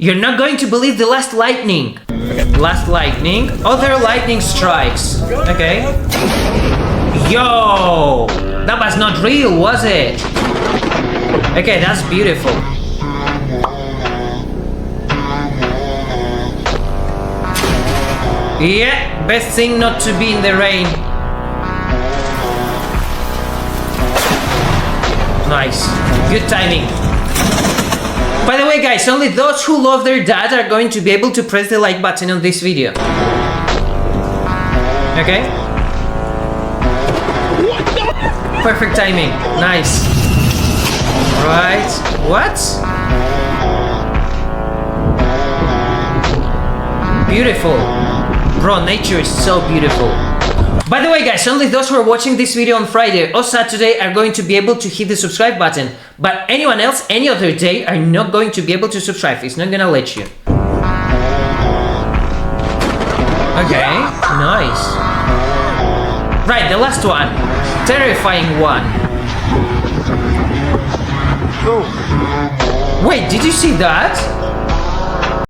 You're not going to believe the last lightning. Okay. Last lightning. Other lightning strikes. Okay. Yo! That was not real, was it? Okay, that's beautiful. Yeah, best thing not to be in the rain. Nice. Good timing. By the way, guys, only those who love their dad are going to be able to press the like button on this video. Okay? Perfect timing. Nice. Right. What? Beautiful. Bro, nature is so beautiful. By the way, guys, only those who are watching this video on Friday or Saturday are going to be able to hit the subscribe button. But anyone else, any other day, are not going to be able to subscribe. It's not gonna let you. Okay, nice. Right, the last one. Terrifying one. Go. Wait, did you see that?